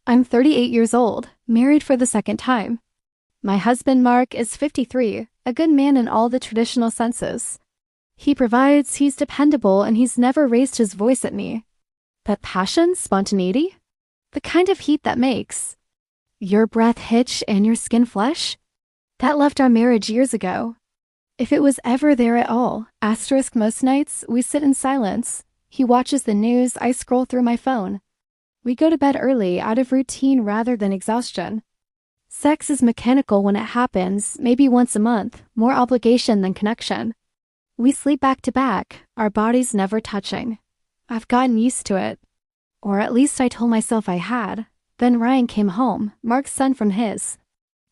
I'm 38 years old, married for the second time. My husband, Mark, is 53, a good man in all the traditional senses. He provides, he's dependable, and he's never raised his voice at me. But passion, spontaneity? The kind of heat that makes your breath hitch and your skin flesh? That left our marriage years ago. If it was ever there at all, asterisk most nights, we sit in silence. He watches the news, I scroll through my phone. We go to bed early, out of routine rather than exhaustion. Sex is mechanical when it happens, maybe once a month, more obligation than connection. We sleep back to back, our bodies never touching. I've gotten used to it. Or at least I told myself I had. Then Ryan came home, Mark's son from his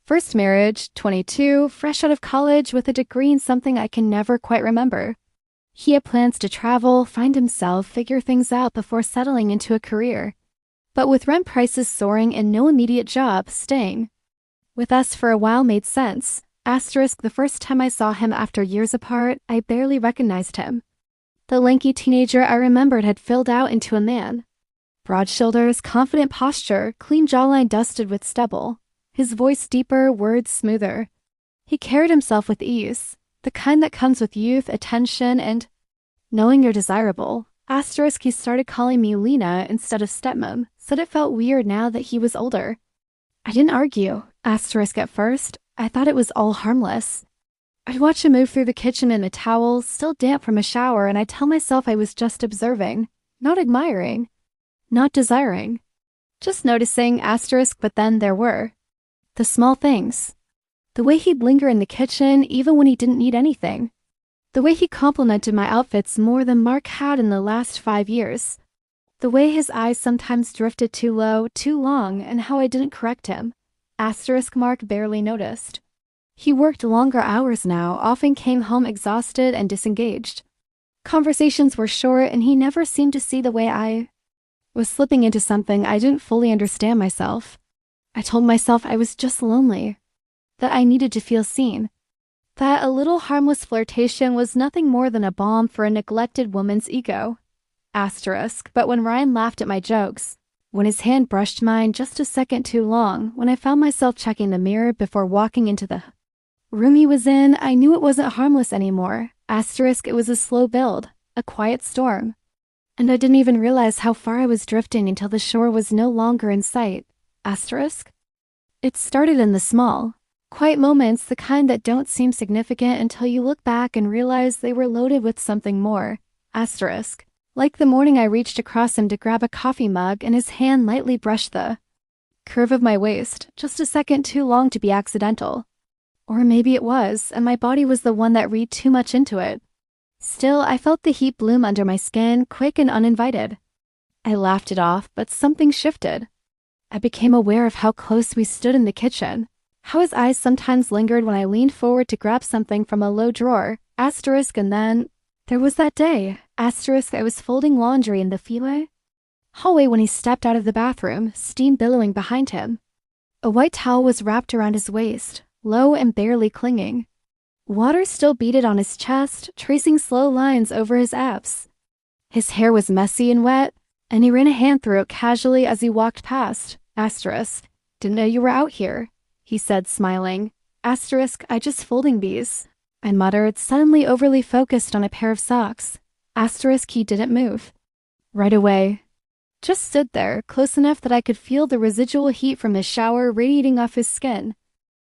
first marriage, 22, fresh out of college with a degree in something I can never quite remember. He had plans to travel, find himself, figure things out before settling into a career. But with rent prices soaring and no immediate job, staying with us for a while made sense. Asterisk the first time I saw him after years apart, I barely recognized him. The lanky teenager I remembered had filled out into a man. Broad shoulders, confident posture, clean jawline dusted with stubble. His voice deeper, words smoother. He carried himself with ease, the kind that comes with youth, attention, and knowing you're desirable. Asterisk he started calling me Lena instead of stepmom, said it felt weird now that he was older. I didn't argue, asterisk at first. I thought it was all harmless. I'd watch him move through the kitchen in a towel, still damp from a shower, and I'd tell myself I was just observing, not admiring, not desiring. Just noticing, asterisk, but then there were the small things. The way he'd linger in the kitchen, even when he didn't need anything. The way he complimented my outfits more than Mark had in the last 5 years. The way his eyes sometimes drifted too low, too long, and how I didn't correct him. Asterisk Mark barely noticed. He worked longer hours now, often came home exhausted and disengaged. Conversations were short, and he never seemed to see the way I was slipping into something I didn't fully understand myself. I told myself I was just lonely, that I needed to feel seen, that a little harmless flirtation was nothing more than a balm for a neglected woman's ego. Asterisk, but when Ryan laughed at my jokes, when his hand brushed mine just a second too long, when I found myself checking the mirror before walking into the room he was in, I knew it wasn't harmless anymore. Asterisk, it was a slow build, a quiet storm. And I didn't even realize how far I was drifting until the shore was no longer in sight. Asterisk. It started in the small, quiet moments, the kind that don't seem significant until you look back and realize they were loaded with something more. Asterisk. Like the morning I reached across him to grab a coffee mug and his hand lightly brushed the curve of my waist, just a second too long to be accidental. Or maybe it was, and my body was the one that read too much into it. Still, I felt the heat bloom under my skin, quick and uninvited. I laughed it off, but something shifted. I became aware of how close we stood in the kitchen, how his eyes sometimes lingered when I leaned forward to grab something from a low drawer, asterisk, and then there was that day, asterisk, I was folding laundry in the hallway when he stepped out of the bathroom, steam billowing behind him. A white towel was wrapped around his waist, low and barely clinging. Water still beaded on his chest, tracing slow lines over his abs. His hair was messy and wet, and he ran a hand through it casually as he walked past. Asterisk, didn't know you were out here, he said, smiling. Asterisk, I just folding these, I muttered, suddenly overly focused on a pair of socks. Asterisk, he didn't move. Right away. Just stood there, close enough that I could feel the residual heat from his shower radiating off his skin.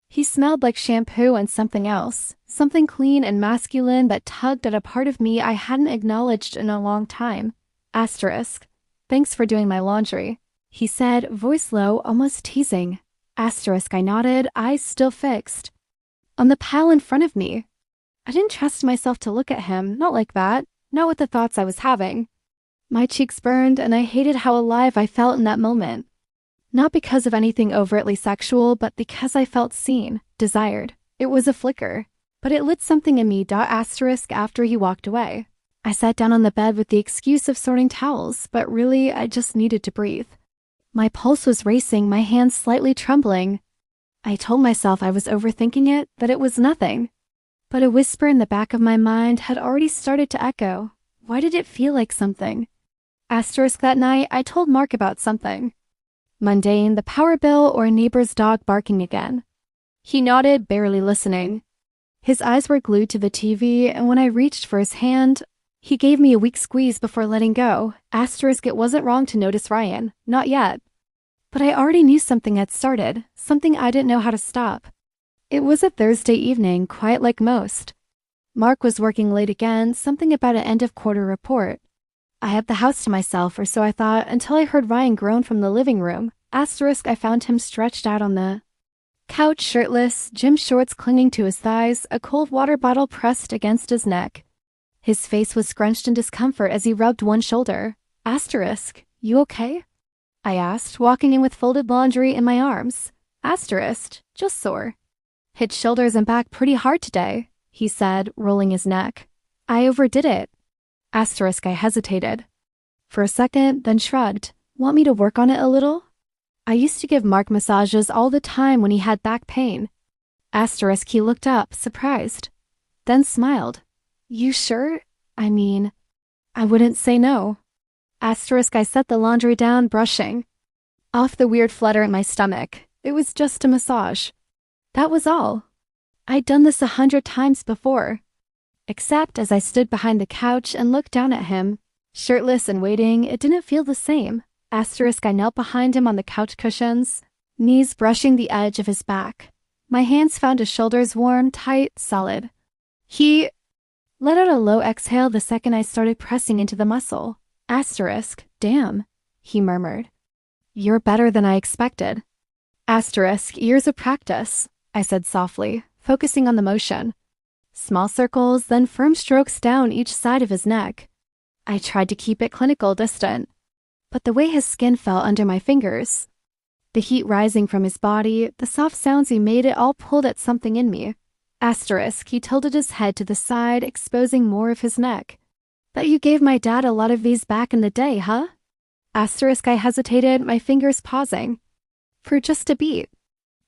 He smelled like shampoo and something else, something clean and masculine that tugged at a part of me I hadn't acknowledged in a long time. Asterisk, thanks for doing my laundry, he said, voice low, almost teasing. Asterisk, I nodded, eyes still fixed on the pile in front of me. I didn't trust myself to look at him, not like that, not with the thoughts I was having. My cheeks burned, and I hated how alive I felt in that moment. Not because of anything overtly sexual, but because I felt seen, desired. It was a flicker, but it lit something in me. Asterisk after he walked away. I sat down on the bed with the excuse of sorting towels, but really I just needed to breathe. My pulse was racing, my hands slightly trembling. I told myself I was overthinking it, that it was nothing. But a whisper in the back of my mind had already started to echo. Why did it feel like something? Asterisk that night, I told Mark about something. Mundane, the power bill, or a neighbor's dog barking again. He nodded, barely listening. His eyes were glued to the TV, and when I reached for his hand, he gave me a weak squeeze before letting go. Asterisk, it wasn't wrong to notice Ryan. Not yet. But I already knew something had started, something I didn't know how to stop. It was a Thursday evening, quiet like most. Mark was working late again, something about an end-of-quarter report. I had the house to myself, or so I thought, until I heard Ryan groan from the living room. Asterisk, I found him stretched out on the couch, shirtless, gym shorts clinging to his thighs, a cold water bottle pressed against his neck. His face was scrunched in discomfort as he rubbed one shoulder. Asterisk, you okay? I asked, walking in with folded laundry in my arms. Asterisk, just sore. Hit shoulders and back pretty hard today, he said, rolling his neck. I overdid it. Asterisk, I hesitated. For a second, then shrugged. Want me to work on it a little? I used to give Mark massages all the time when he had back pain. Asterisk, he looked up, surprised. Then smiled. You sure? I mean, I wouldn't say no. Asterisk, I set the laundry down, brushing off the weird flutter in my stomach. It was just a massage. That was all. I'd done this 100 times before. Except as I stood behind the couch and looked down at him, shirtless and waiting, it didn't feel the same. Asterisk, I knelt behind him on the couch cushions, knees brushing the edge of his back. My hands found his shoulders warm, tight, solid. He let out a low exhale the second I started pressing into the muscle. Asterisk, damn, he murmured. You're better than I expected. Asterisk, years of practice, I said softly, focusing on the motion. Small circles, then firm strokes down each side of his neck. I tried to keep it clinical, distant. But the way his skin felt under my fingers, the heat rising from his body, the soft sounds he made, it all pulled at something in me. Asterisk, he tilted his head to the side, exposing more of his neck. Bet you gave my dad a lot of these back in the day, huh? Asterisk, I hesitated, my fingers pausing. For just a beat.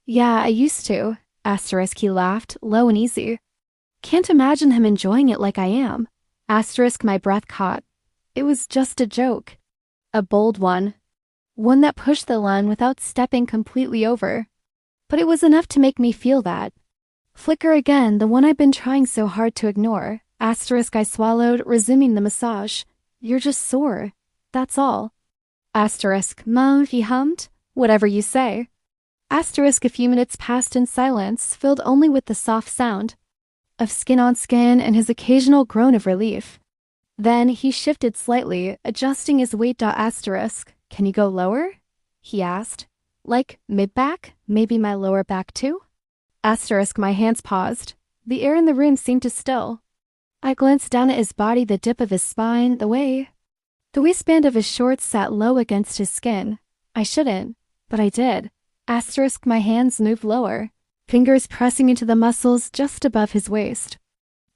Yeah, I used to. Asterisk, he laughed, low and easy. Can't imagine him enjoying it like I am. Asterisk, my breath caught. It was just a joke. A bold one. One that pushed the line without stepping completely over. But it was enough to make me feel that. Flicker again, the one I've been trying so hard to ignore. Asterisk, I swallowed, resuming the massage. You're just sore. That's all. Asterisk, he hummed. Whatever you say. Asterisk, a few minutes passed in silence, filled only with the soft sound of skin on skin and his occasional groan of relief. Then he shifted slightly, adjusting his weight. Asterisk, can you go lower? He asked. Like mid-back? Maybe my lower back too? Asterisk, my hands paused. The air in the room seemed to still. I glanced down at his body, the dip of his spine, the waistband of his shorts sat low against his skin. I shouldn't, but I did. Asterisk, my hands moved lower, fingers pressing into the muscles just above his waist.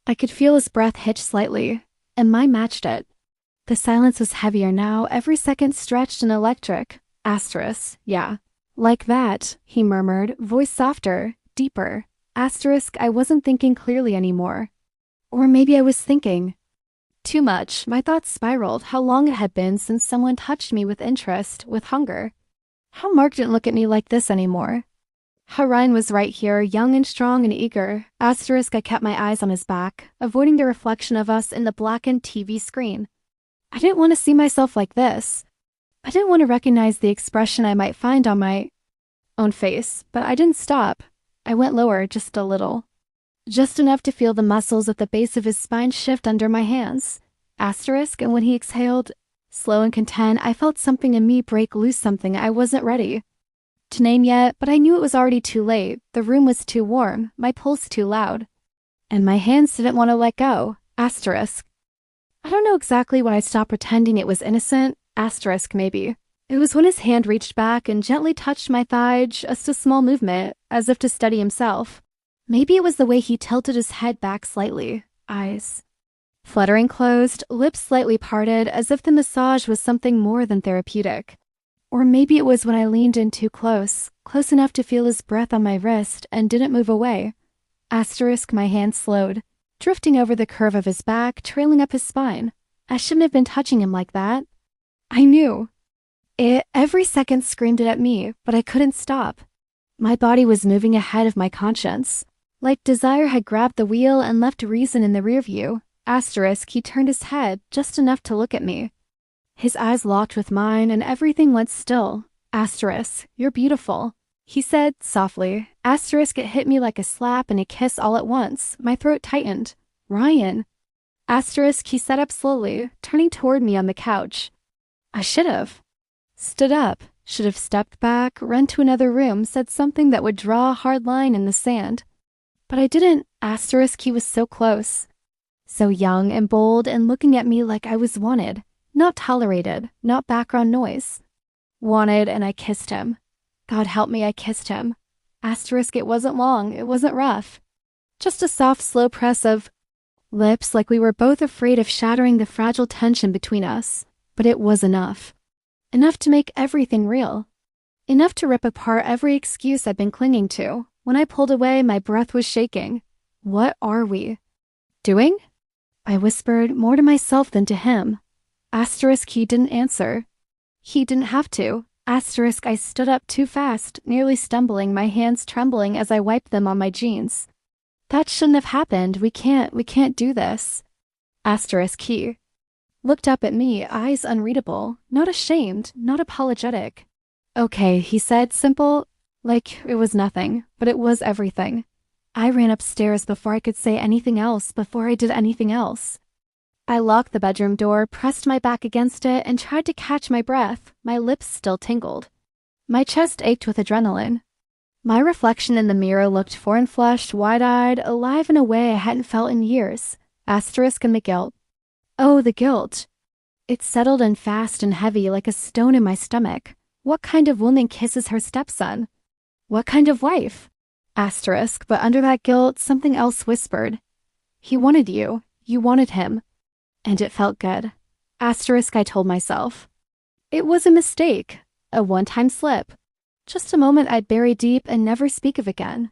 I could feel his breath hitch slightly, and mine matched it. The silence was heavier now, every second stretched and electric. Asterisk, yeah. Like that, he murmured, voice softer, deeper. Asterisk, I wasn't thinking clearly anymore. Or maybe I was thinking too much. My thoughts spiraled, how long it had been since someone touched me with interest, with hunger. How Mark didn't look at me like this anymore. How Ryan was right here, young and strong and eager. Asterisk, I kept my eyes on his back, avoiding the reflection of us in the blackened TV screen. I didn't want to see myself like this. I didn't want to recognize the expression I might find on my own face, but I didn't stop. I went lower just a little. Just enough to feel the muscles at the base of his spine shift under my hands. Asterisk, and when he exhaled, slow and content, I felt something in me break loose, something I wasn't ready to name yet, but I knew it was already too late. The room was too warm, my pulse too loud. And my hands didn't want to let go. Asterisk. I don't know exactly when I stopped pretending it was innocent. Asterisk, maybe. It was when his hand reached back and gently touched my thigh, just a small movement, as if to steady himself. Maybe it was the way he tilted his head back slightly, eyes fluttering closed, lips slightly parted, as if the massage was something more than therapeutic. Or maybe it was when I leaned in too close, close enough to feel his breath on my wrist and didn't move away. Asterisk, my hand slowed, drifting over the curve of his back, trailing up his spine. I shouldn't have been touching him like that. I knew. It every second screamed it at me, but I couldn't stop. My body was moving ahead of my conscience. Like desire had grabbed the wheel and left reason in the rear view. Asterisk, he turned his head just enough to look at me. His eyes locked with mine and everything went still. Asterisk, you're beautiful, he said softly. Asterisk, it hit me like a slap and a kiss all at once. My throat tightened. Ryan. Asterisk, he sat up slowly, turning toward me on the couch. I should have stood up, should have stepped back, run to another room, said something that would draw a hard line in the sand. But I didn't. Asterisk, he was so close. So young and bold and looking at me like I was wanted. Not tolerated, not background noise. Wanted, and I kissed him. God help me, I kissed him. Asterisk, it wasn't long, it wasn't rough. Just a soft, slow press of lips like we were both afraid of shattering the fragile tension between us. But it was enough. Enough to make everything real. Enough to rip apart every excuse I'd been clinging to. When I pulled away, my breath was shaking. What are we doing? I whispered, more to myself than to him. Asterisk, he didn't answer. He didn't have to. Asterisk, I stood up too fast, nearly stumbling, my hands trembling as I wiped them on my jeans. That shouldn't have happened. We can't do this. Asterisk, he looked up at me, eyes unreadable, not ashamed, not apologetic. Okay, he said, simple, like it was nothing, but it was everything. I ran upstairs before I could say anything else, before I did anything else. I locked the bedroom door, pressed my back against it, and tried to catch my breath. My lips still tingled. My chest ached with adrenaline. My reflection in the mirror looked foreign-flushed, wide-eyed, alive in a way I hadn't felt in years. Asterisk and the guilt. Oh, the guilt. It settled in fast and heavy like a stone in my stomach. What kind of woman kisses her stepson? What kind of wife? Asterisk, but under that guilt, something else whispered. He wanted you. You wanted him. And it felt good. Asterisk, I told myself. It was a mistake. A one-time slip. Just a moment I'd bury deep and never speak of again.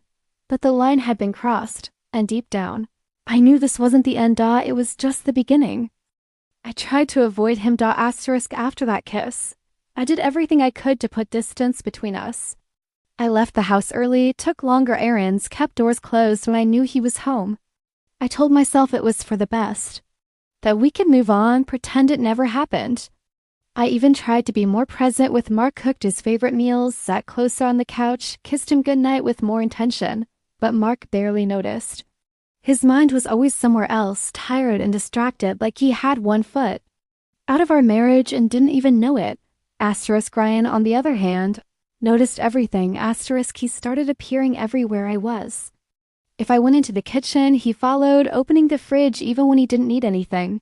But the line had been crossed, and deep down, I knew this wasn't the end, it was just the beginning. I tried to avoid him, asterisk, after that kiss. I did everything I could to put distance between us. I left the house early, took longer errands, kept doors closed when I knew he was home. I told myself it was for the best. That we could move on, pretend it never happened. I even tried to be more present with Mark, cooked his favorite meals, sat closer on the couch, kissed him goodnight with more intention, but Mark barely noticed. His mind was always somewhere else, tired and distracted, like he had one foot out of our marriage and didn't even know it. Asterisk Ryan, on the other hand, noticed everything. Asterisk, he started appearing everywhere I was. If I went into the kitchen, he followed, opening the fridge even when he didn't need anything.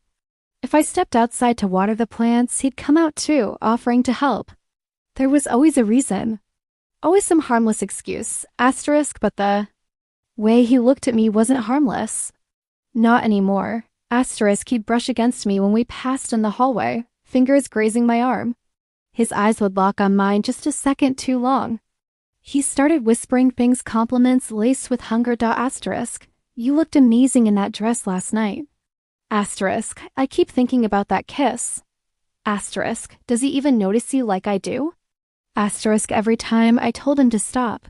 If I stepped outside to water the plants, he'd come out too, offering to help. There was always a reason. Always some harmless excuse. Asterisk, but the way he looked at me wasn't harmless. Not anymore. Asterisk, he'd brush against me when we passed in the hallway, fingers grazing my arm. His eyes would lock on mine just a second too long. He started whispering things, compliments laced with hunger. Asterisk, you looked amazing in that dress last night. Asterisk, I keep thinking about that kiss. Asterisk, does he even notice you like I do? Asterisk, every time I told him to stop.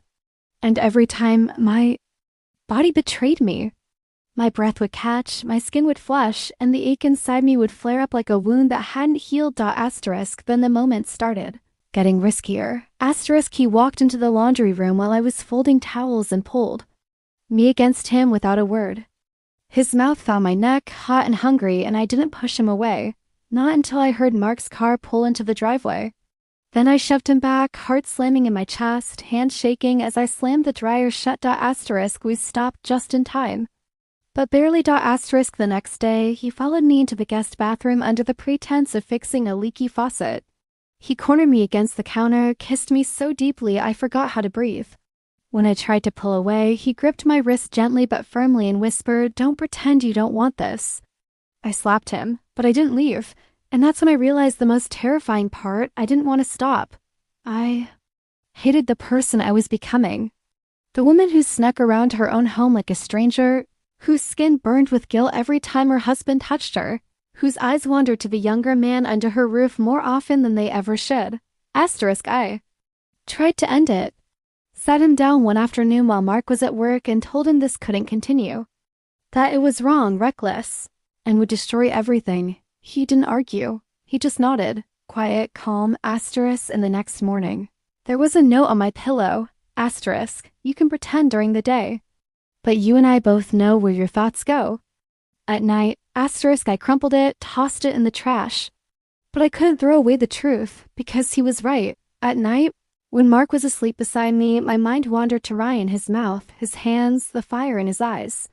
And every time my body betrayed me. My breath would catch, my skin would flush, and the ache inside me would flare up like a wound that hadn't healed. Asterisk, then the moment started getting riskier. Asterisk, he walked into the laundry room while I was folding towels and pulled me against him without a word. His mouth found my neck, hot and hungry, and I didn't push him away, not until I heard Mark's car pull into the driveway. Then I shoved him back, heart slamming in my chest, hands shaking as I slammed the dryer shut. Asterisk, we stopped just in time. But barely. Asterisk, the next day, he followed me into the guest bathroom under the pretense of fixing a leaky faucet. He cornered me against the counter, kissed me so deeply I forgot how to breathe. When I tried to pull away, he gripped my wrist gently but firmly and whispered, "Don't pretend you don't want this." I slapped him, but I didn't leave, and that's when I realized the most terrifying part. I didn't want to stop. I hated the person I was becoming. The woman who snuck around her own home like a stranger, whose skin burned with guilt every time her husband touched her, whose eyes wandered to the younger man under her roof more often than they ever should. Asterisk I tried to end it. Sat him down one afternoon while Mark was at work and told him this couldn't continue. That it was wrong, reckless, and would destroy everything. He didn't argue. He just nodded, quiet, calm, asterisk, and the next morning. There was a note on my pillow, asterisk, you can pretend during the day. But you and I both know where your thoughts go. At night, asterisk, I crumpled it, tossed it in the trash. But I couldn't throw away the truth, because he was right. At night, when Mark was asleep beside me, my mind wandered to Ryan, his mouth, his hands, the fire in his eyes.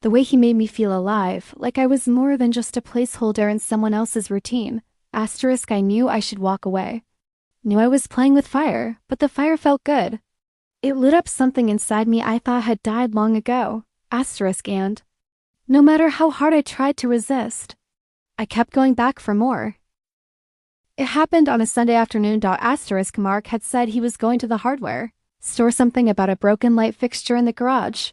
The way he made me feel alive, like I was more than just a placeholder in someone else's routine. Asterisk, I knew I should walk away. Knew I was playing with fire, but the fire felt good. It lit up something inside me I thought had died long ago. Asterisk, and no matter how hard I tried to resist, I kept going back for more. It happened on a Sunday afternoon. Asterisk, Mark had said he was going to the hardware store, something about a broken light fixture in the garage.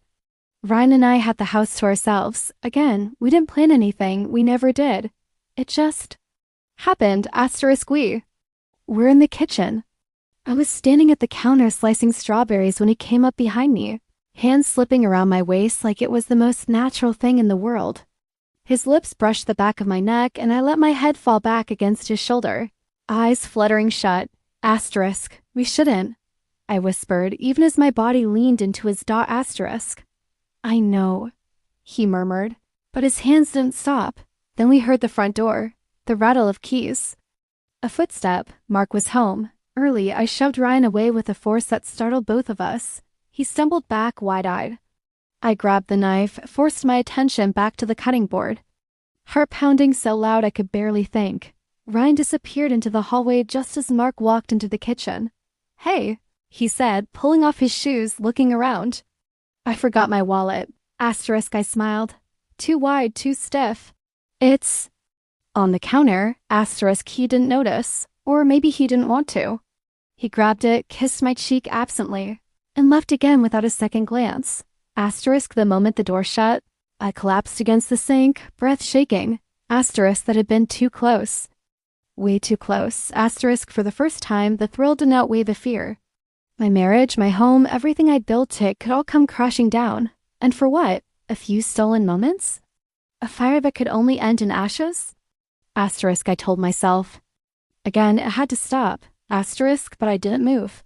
Ryan and I had the house to ourselves. Again, we didn't plan anything. We never did. It just happened. Asterisk, we're in the kitchen. I was standing at the counter slicing strawberries when he came up behind me, hands slipping around my waist like it was the most natural thing in the world. His lips brushed the back of my neck, and I let my head fall back against his shoulder, eyes fluttering shut. Asterisk, we shouldn't, I whispered, even as my body leaned into his asterisk. I know, he murmured, but his hands didn't stop. Then we heard the front door, the rattle of keys. A footstep. Mark was home. Early, I shoved Ryan away with a force that startled both of us. He stumbled back, wide-eyed. I grabbed the knife, forced my attention back to the cutting board. Heart pounding so loud I could barely think. Ryan disappeared into the hallway just as Mark walked into the kitchen. Hey, he said, pulling off his shoes, looking around. I forgot my wallet. Asterisk, I smiled. Too wide, too stiff. It's on the counter. Asterisk, he didn't notice. Or maybe he didn't want to. He grabbed it, kissed my cheek absently, and left again without a second glance. Asterisk, the moment the door shut, I collapsed against the sink, breath shaking. Asterisk, that had been too close. Way too close. Asterisk, for the first time, the thrill didn't outweigh the fear. My marriage, my home, everything I'd built it could all come crashing down. And for what? A few stolen moments? A fire that could only end in ashes? Asterisk, I told myself. Again, it had to stop. Asterisk, but I didn't move.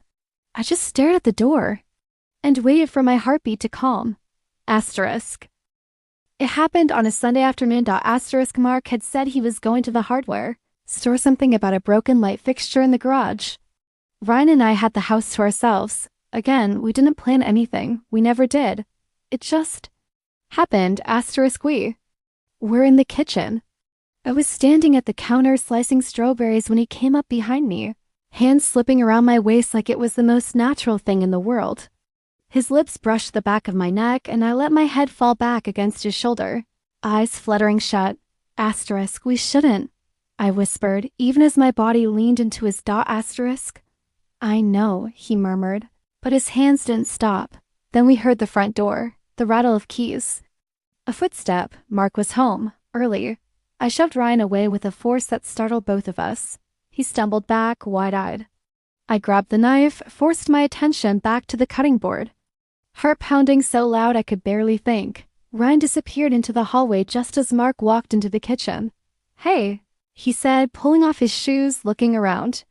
I just stared at the door and waited for my heartbeat to calm. Asterisk. It happened on a Sunday afternoon. Asterisk, Mark had said he was going to the hardware store, something about a broken light fixture in the garage. Ryan and I had the house to ourselves. Again, we didn't plan anything. We never did. It just happened. Asterisk, we're in the kitchen. I was standing at the counter slicing strawberries when he came up behind me, hands slipping around my waist like it was the most natural thing in the world. His lips brushed the back of my neck, and I let my head fall back against his shoulder, eyes fluttering shut. Asterisk, we shouldn't, I whispered, even as my body leaned into his asterisk. I know, he murmured, but his hands didn't stop. Then we heard the front door, the rattle of keys. A footstep. Mark was home. Early. I shoved Ryan away with a force that startled both of us. He stumbled back, wide-eyed. I grabbed the knife, forced my attention back to the cutting board. Heart pounding so loud I could barely think. Ryan disappeared into the hallway just as Mark walked into the kitchen. Hey, he said, pulling off his shoes, looking around.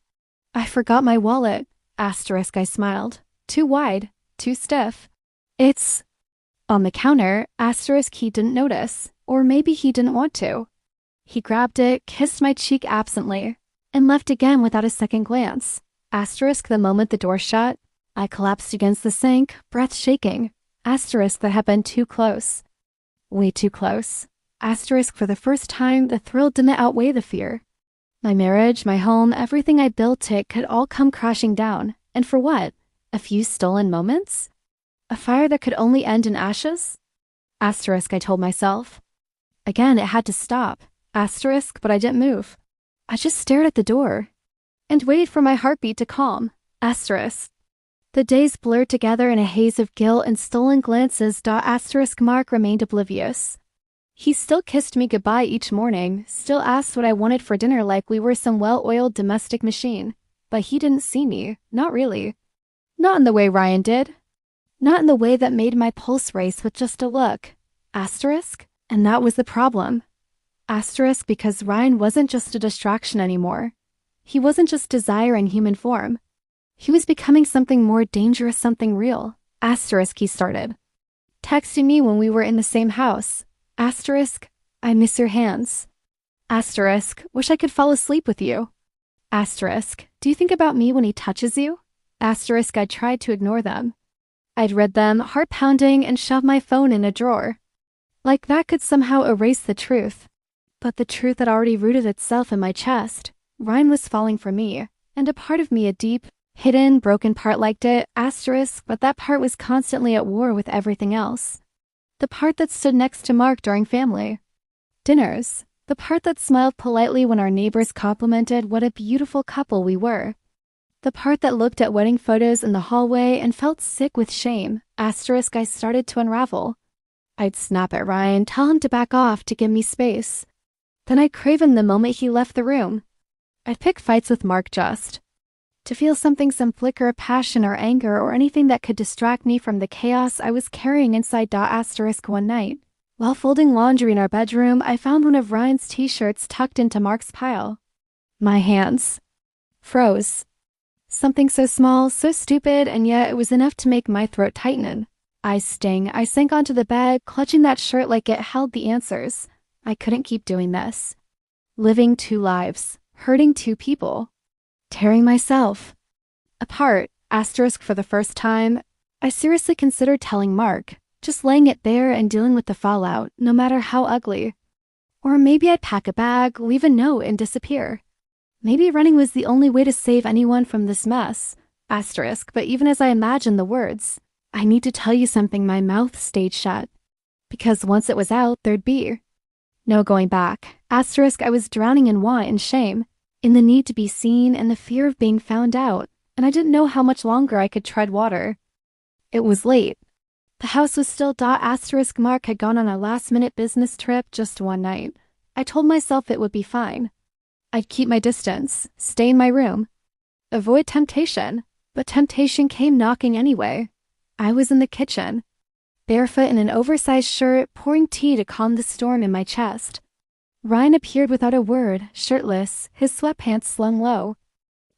I forgot my wallet. Asterisk, I smiled. Too wide, too stiff. It's on the counter. Asterisk, he didn't notice. Or maybe he didn't want to. He grabbed it, kissed my cheek absently, and left again without a second glance. Asterisk, the moment the door shut, I collapsed against the sink, breath shaking. Asterisk, that had been too close. Way too close. Asterisk, for the first time, the thrill didn't outweigh the fear. My marriage, my home, everything I built it could all come crashing down. And for what? A few stolen moments? A fire that could only end in ashes? Asterisk, I told myself. Again, it had to stop. Asterisk, but I didn't move. I just stared at the door and waited for my heartbeat to calm. Asterisk. The days blurred together in a haze of guilt and stolen glances. Asterisk, Mark remained oblivious. He still kissed me goodbye each morning, still asked what I wanted for dinner like we were some well-oiled domestic machine. But he didn't see me, not really. Not in the way Ryan did. Not in the way that made my pulse race with just a look. Asterisk? And that was the problem. Asterisk because Ryan wasn't just a distraction anymore. He wasn't just desire in human form. He was becoming something more dangerous, something real. Asterisk, he started. Texting me when we were in the same house. Asterisk, I miss your hands. Asterisk, wish I could fall asleep with you. Asterisk, do you think about me when he touches you? Asterisk, I tried to ignore them. I'd read them, heart pounding, and shoved my phone in a drawer. Like that could somehow erase the truth. But the truth had already rooted itself in my chest. Ryan was falling for me, and a part of me, a deep, hidden, broken part liked it, asterisk, but that part was constantly at war with everything else. The part that stood next to Mark during family dinners. The part that smiled politely when our neighbors complimented what a beautiful couple we were. The part that looked at wedding photos in the hallway and felt sick with shame. Asterisk, I started to unravel. I'd snap at Ryan, tell him to back off to give me space. Then I'd crave him the moment he left the room. I'd pick fights with Mark just to feel something, some flicker of passion or anger or anything that could distract me from the chaos I was carrying inside. Asterisk, one night, while folding laundry in our bedroom, I found one of Ryan's t-shirts tucked into Mark's pile. My hands froze. Something so small, so stupid, and yet it was enough to make my throat tighten. Eyes sting. I sank onto the bed, clutching that shirt like it held the answers. I couldn't keep doing this. Living two lives. Hurting two people. Tearing myself apart. Asterisk, for the first time, I seriously considered telling Mark. Just laying it bare and dealing with the fallout, no matter how ugly. Or maybe I'd pack a bag, leave a note, and disappear. Maybe running was the only way to save anyone from this mess. Asterisk, but even as I imagined the words, I need to tell you something, my mouth stayed shut. Because once it was out, there'd be no going back. Asterisk, I was drowning in want and shame, in the need to be seen and the fear of being found out, and I didn't know how much longer I could tread water. It was late. The house was still. Asterisk, Mark had gone on a last-minute business trip just one night. I told myself it would be fine. I'd keep my distance, stay in my room, avoid temptation, but temptation came knocking anyway. I was in the kitchen, barefoot in an oversized shirt, pouring tea to calm the storm in my chest. Ryan appeared without a word, shirtless, his sweatpants slung low.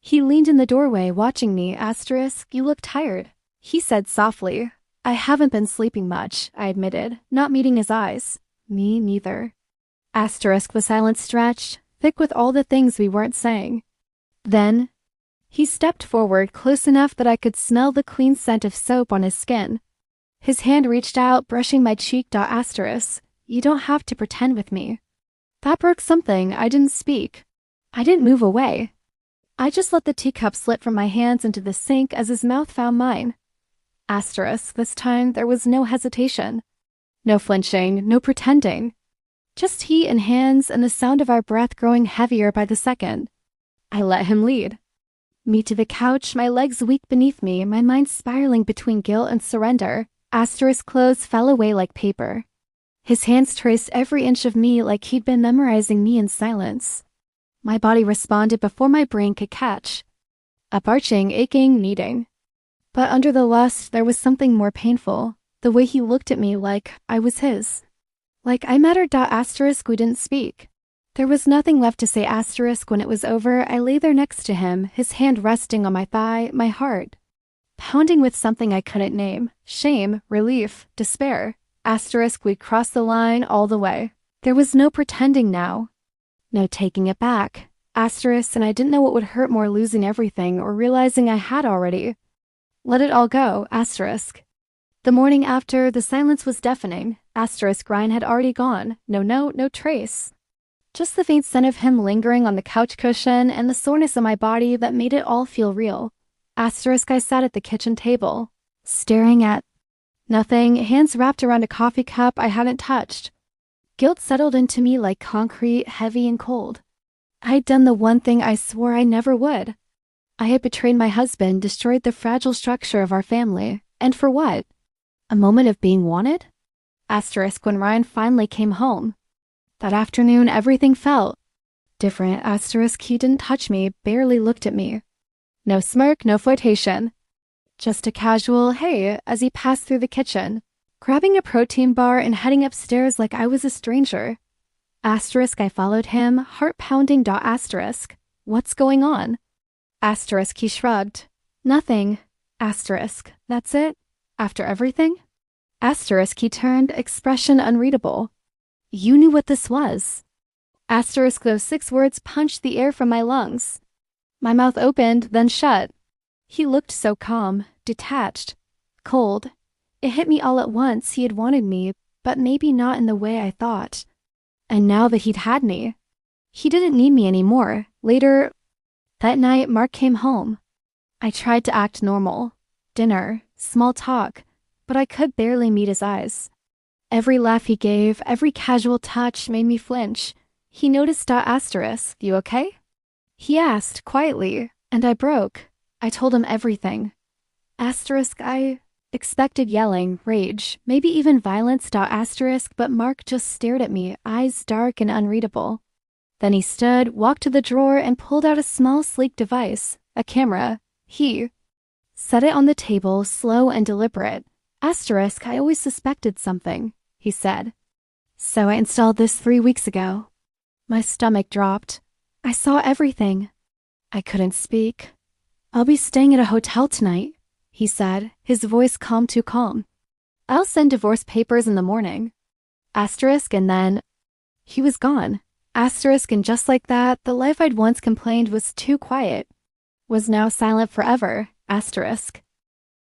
He leaned in the doorway, watching me. Asterisk, you look tired, he said softly. I haven't been sleeping much, I admitted, not meeting his eyes. Me neither. Asterisk, the silence stretched, thick with all the things we weren't saying. Then, he stepped forward close enough that I could smell the clean scent of soap on his skin. His hand reached out, brushing my cheek. Asterisk, you don't have to pretend with me. That broke something. I didn't speak. I didn't move away. I just let the teacup slip from my hands into the sink as his mouth found mine. Asterisk, this time there was no hesitation. No flinching, no pretending. Just heat and hands and the sound of our breath growing heavier by the second. I let him lead. Me to the couch, my legs weak beneath me, my mind spiraling between guilt and surrender. Asterisk, clothes fell away like paper. His hands traced every inch of me like he'd been memorizing me in silence. My body responded before my brain could catch. Up-arching, aching, needing. But under the lust, there was something more painful. The way he looked at me like I was his. Like I mattered. Asterisk, we didn't speak. There was nothing left to say. Asterisk, when it was over, I lay there next to him, his hand resting on my thigh, my heart pounding with something I couldn't name. Shame, relief, despair. Asterisk, we'd crossed the line all the way. There was no pretending now. No taking it back. Asterisk, and I didn't know what would hurt more, losing everything or realizing I had already let it all go. Asterisk. The morning after, the silence was deafening. Asterisk, Ryan had already gone. No note, no trace. Just the faint scent of him lingering on the couch cushion and the soreness in my body that made it all feel real. Asterisk, I sat at the kitchen table, staring at nothing, hands wrapped around a coffee cup I hadn't touched. Guilt settled into me like concrete, heavy and cold. I'd done the one thing I swore I never would. I had betrayed my husband, destroyed the fragile structure of our family. And for what? A moment of being wanted? Asterisk, when Ryan finally came home. That afternoon, everything felt different. Asterisk, he didn't touch me, barely looked at me. No smirk, no flirtation. Just a casual hey as he passed through the kitchen, grabbing a protein bar and heading upstairs like I was a stranger. Asterisk, I followed him, heart pounding. Asterisk, what's going on? Asterisk, he shrugged. Nothing. Asterisk, that's it? After everything? Asterisk, he turned, expression unreadable. You knew what this was. Asterisk, those 6 words punched the air from my lungs. My mouth opened, then shut. He looked so calm, detached, cold. It hit me all at once. He had wanted me, but maybe not in the way I thought. And now that he'd had me, he didn't need me anymore. Later that night, Mark came home. I tried to act normal. Dinner, small talk, but I could barely meet his eyes. Every laugh he gave, every casual touch made me flinch. He noticed. Asterisk, you okay? He asked quietly, and I broke. I told him everything. Asterisk, I expected yelling, rage, maybe even violence. Asterisk, but Mark just stared at me, eyes dark and unreadable. Then he stood, walked to the drawer, and pulled out a small, sleek device, a camera. He set it on the table, slow and deliberate. Asterisk, I always suspected something, he said. So I installed this 3 weeks ago. My stomach dropped. I saw everything. I couldn't speak. I'll be staying at a hotel tonight, he said, his voice calm, too calm. I'll send divorce papers in the morning. Asterisk, and then he was gone. Asterisk, and just like that, the life I'd once complained was too quiet was now silent forever. Asterisk.